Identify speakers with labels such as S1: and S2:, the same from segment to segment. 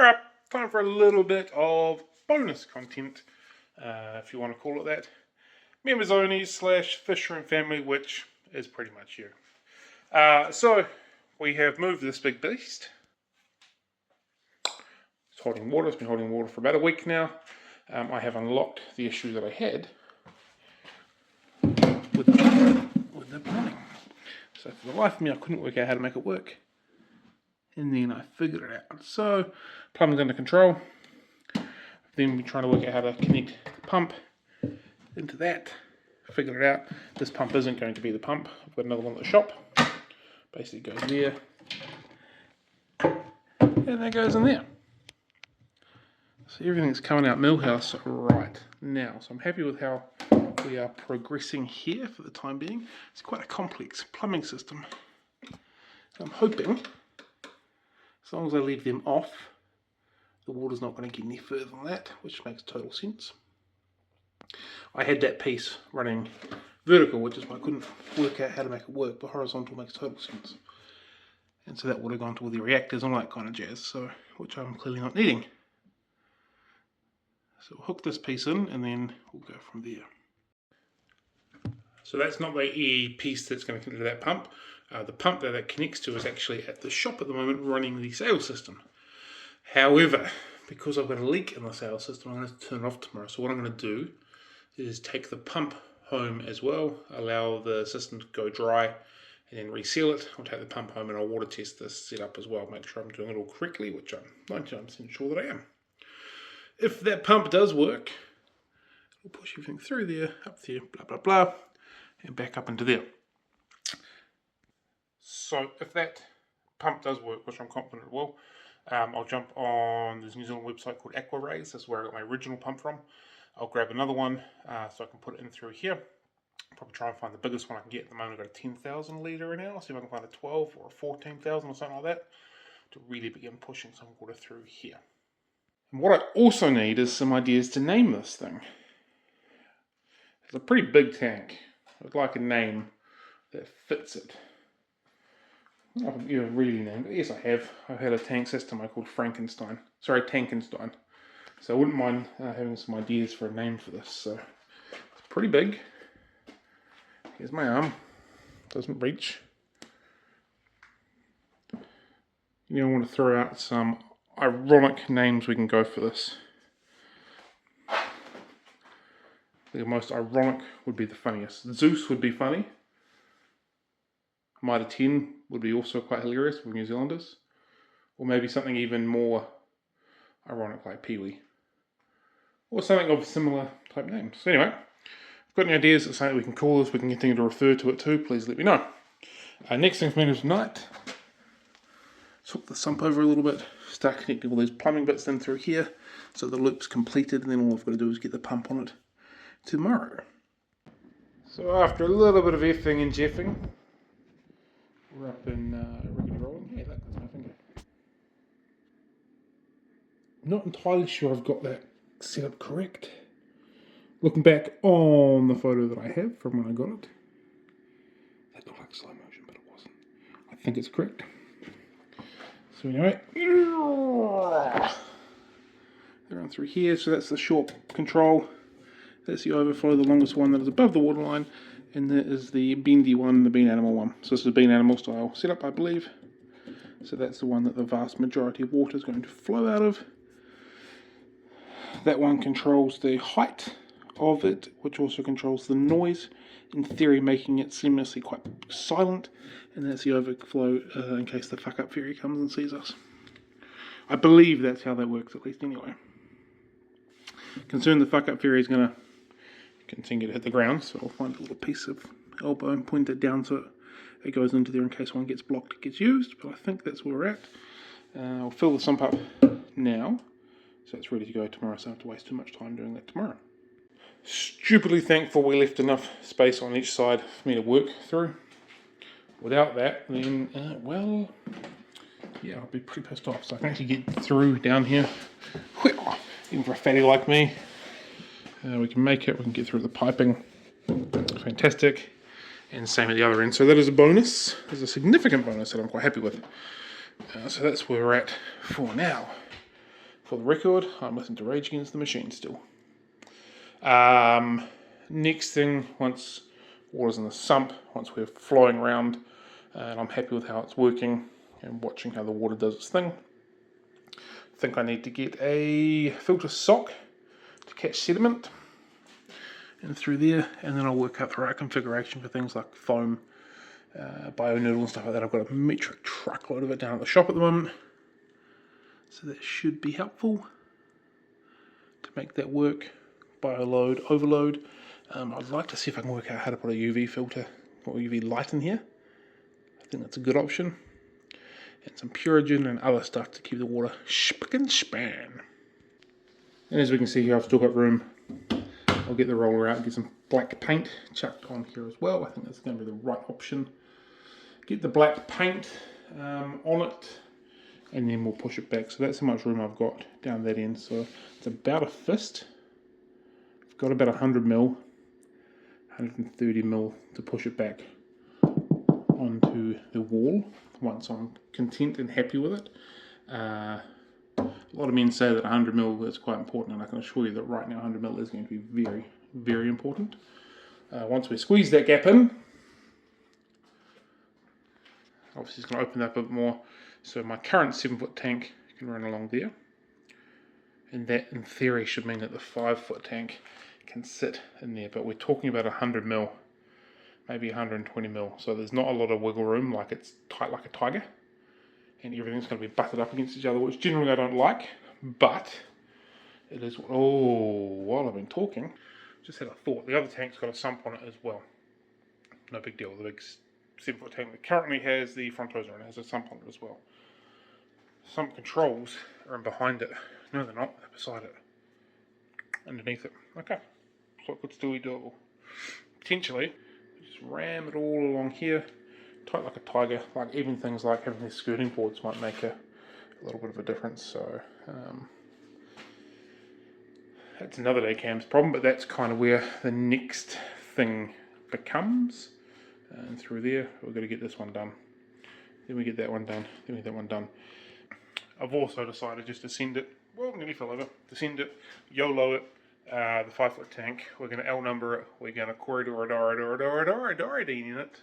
S1: Alright, time for a little bit of bonus content, if you want to call it that. Members only / Fisher and family, which is pretty much you. So, we have moved this big beast. It's holding water. It's been holding water for about a week now. I have unlocked the issue that I had with the plumbing. So for the life of me, I couldn't work out how to make it work. And then I figured it out. So, plumbing's under control. Then we're trying to work out how to connect the pump into that. Figured it out. This pump isn't going to be the pump. I've got another one at the shop. Basically goes there. And that goes in there. So everything's coming out Millhouse right now. So I'm happy with how we are progressing here for the time being. It's quite a complex plumbing system. So I'm hoping, as long as I leave them off, the water's not going to get any further than that, which makes total sense. I had that piece running vertical, which is why I couldn't work out how to make it work, but horizontal makes total sense. And so that would have gone to all the reactors and all that kind of jazz, so which I'm clearly not needing. So we'll hook this piece in and then we'll go from there. So that's not the piece that's going to connect to that pump. The pump that connects to is actually at the shop at the moment running the sales system. However, because I've got a leak in the sales system, I'm going to turn it off tomorrow. So what I'm going to do is take the pump home as well, allow the system to go dry, and then reseal it. I'll take the pump home and I'll water test this setup as well, make sure I'm doing it all correctly, which I'm 99% sure that I am. If that pump does work, we'll push everything through there, up there, blah, blah, blah, and back up into there. So if that pump does work, which I'm confident it will, I'll jump on this New Zealand website called Aquariums. That's where I got my original pump from. I'll grab another one so I can put it in through here. Probably try and find the biggest one I can get. At the moment I've got a 10,000 litre now. See if I can find a 12 or a 14,000 or something like that to really begin pushing some water through here. And what I also need is some ideas to name this thing. It's a pretty big tank. I'd like a name that fits it. I haven't even really named it. Yes, I have. I've had a tank system I called Tankenstein. So I wouldn't mind having some ideas for a name for this. So it's pretty big. Here's my arm. Doesn't reach. You want to throw out some ironic names we can go for this. The most ironic would be the funniest. Zeus would be funny. Mitre 10 would be also quite hilarious for New Zealanders. Or maybe something even more ironic like Pee-wee. Or something of a similar type name. So anyway, if you've got any ideas of something we can call this, we can continue to refer to it too, please let me know. Next thing for me tonight, let's hook the sump over a little bit, start connecting all these plumbing bits in through here, so the loop's completed, and then all I've got to do is get the pump on it tomorrow. So after a little bit of effing and jeffing, we're up in riggedy rolling. Hey, look, there's my finger. I'm not entirely sure I've got that set up correct. Looking back on the photo that I have from when I got it, that looked like slow motion, but it wasn't. I think it's correct. So anyway, around through here. So that's the short control. That's the overflow, the longest one that is above the waterline. And that is the bendy one, the bean animal one. So this is a bean animal style setup, I believe. So that's the one that the vast majority of water is going to flow out of. That one controls the height of it, which also controls the noise, in theory making it seamlessly quite silent. And that's the overflow in case the fuck up fairy comes and sees us. I believe that's how that works, at least anyway. Concerned the fuck up fairy is going to continue to hit the ground, so I'll find a little piece of elbow and point it down so it goes into there in case one gets blocked, it gets used, but I think that's where we're at. I'll fill the sump up now, so it's ready to go tomorrow, so I don't have to waste too much time doing that tomorrow. Stupidly thankful we left enough space on each side for me to work through. Without that, then, well, yeah, I'll be pretty pissed off. So I can actually get through down here, even for a fatty like me. We can make it, we can get through the piping. Fantastic. And same at the other end. So that is a bonus. There's a significant bonus that I'm quite happy with. So that's where we're at for now. For the record, I'm listening to Rage Against the Machine still. Next thing, once water's in the sump, once we're flowing around, and I'm happy with how it's working and watching how the water does its thing, I think I need to get a filter sock to catch sediment in through there, and then I'll work out the right configuration for things like foam, bio noodle and stuff like that. I've got a metric truckload of it down at the shop at the moment, so that should be helpful to make that work. Bio load, overload. I'd like to see if I can work out how to put a UV filter or UV light in here. I think that's a good option. And some Purigen and other stuff to keep the water spick and span. And as we can see here, I've still got room. I'll get the roller out and get some black paint chucked on here as well. I think that's going to be the right option. Get the black paint on it, and then we'll push it back. So that's how much room I've got down that end. So it's about a fist. I've got about 100 mil, 130 mil to push it back onto the wall once I'm content and happy with it. A lot of men say that 100 mil is quite important, and I can assure you that right now 100 mil is going to be very, very important. Once we squeeze that gap in, obviously it's going to open up a bit more, so my current 7-foot tank can run along there, and that in theory should mean that the 5-foot tank can sit in there, but we're talking about 100 mil, maybe 120 mil, so there's not a lot of wiggle room, like it's tight like a tiger, and everything's going to be butted up against each other, which generally I don't like, but it is. Oh, while I've been talking, just had a thought. The other tank's got a sump on it as well. No big deal. The big 7-foot tank that currently has the Frontosa in it has a sump on it as well. Sump controls are in behind it. No, they're not. They're beside it. Underneath it. Okay. So it could still be doable. Potentially, just ram it all along here. Tight like a tiger. Like even things like having these skirting boards might make a little bit of a difference. So that's another day cam's problem, but that's kind of where the next thing becomes. And through there, we're going to get this one done. Then we get that one done. Then we get that one done. I've also decided just to send it, well, nearly fell over, to send it, YOLO it, the 5-foot tank. We're going to L number it. We're going to corridor in it.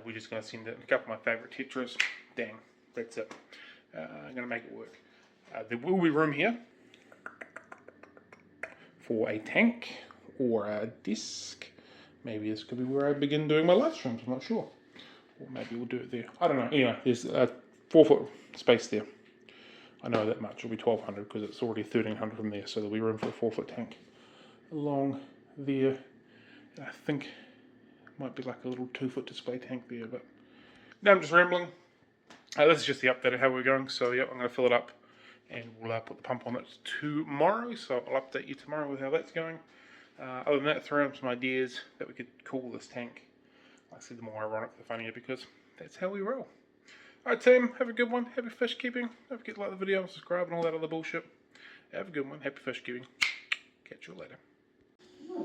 S1: We're just going to send it a couple of my favourite tetras. Dang, that's it. I'm going to make it work. There will be room here for a tank or a disc. Maybe this could be where I begin doing my live streams, I'm not sure. Or maybe we'll do it there. I don't know. Anyway, there's a 4-foot space there. I know that much. It'll be 1200 because it's already 1300 from there, so there'll be room for a 4-foot tank along there. I think it might be like a little 2-foot display tank there, but now I'm just rambling. This is just the update of how we're going. So yeah, I'm going to fill it up and we'll put the pump on it tomorrow. So I'll update you tomorrow with how that's going. Other than that, throw in some ideas that we could call this tank. Like I said, the more ironic, the funnier, because that's how we roll. Alright team, have a good one. Happy fish keeping. Don't forget to like the video and subscribe and all that other bullshit. Have a good one. Happy fish keeping. Catch you later.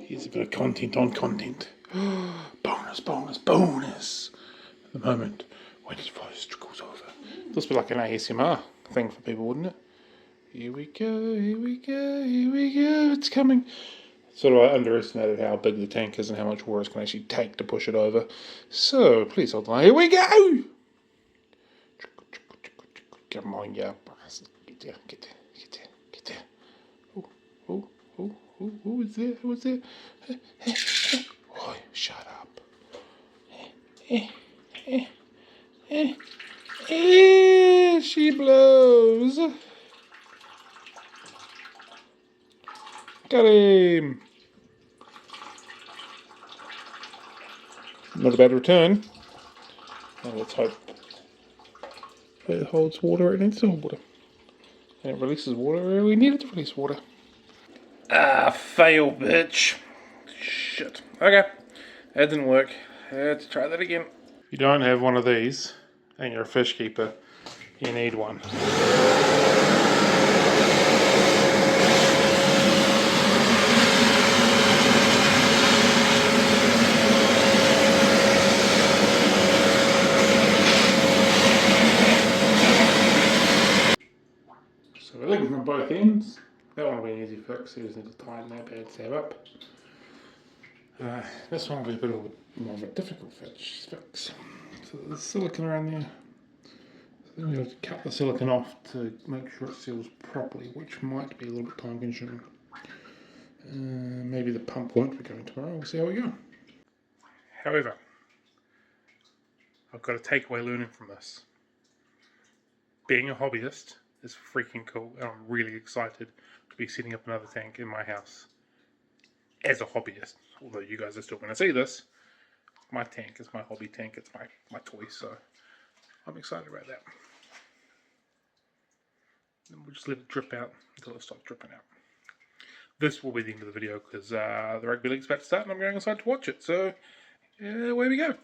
S1: Here's a bit of content on content. Bonus, bonus, bonus. At the moment, when his voice trickles over. This would be like an ASMR thing for people, wouldn't it? Here we go, here we go, here we go. It's coming. Sort of I underestimated how big the tank is and how much water it can actually take to push it over. So, please hold on. Here we go! Come on, you bastard. Get there, get there, get there, get there. Who is there? Who is there? Oh, shut up. She blows. Got him. Not a bad return. Now let's hope it holds water where it needs to hold water. And it releases water where we need it to release water. Ah, fail, bitch. Shit. Okay. That didn't work. Let's try that again. If you don't have one of these, and you're a fish keeper, you need one. So we're linking from both ends. That one will be an easy fix, so you just need to tighten that bad tab up. This one will be a bit more of a difficult fix. So there's silicone around there. So then we have to cut the silicone off to make sure it seals properly, which might be a little bit time consuming. Maybe the pump won't be going tomorrow, we'll see how we go. However, I've got a takeaway learning from this. Being a hobbyist is freaking cool, and I'm really excited to be setting up another tank in my house as a hobbyist. Although you guys are still going to see this, my tank is my hobby tank, it's my toy, so I'm excited about that. And we'll just let it drip out until it stops dripping out. This will be the end of the video because the rugby league's about to start and I'm going inside to watch it, so away we go.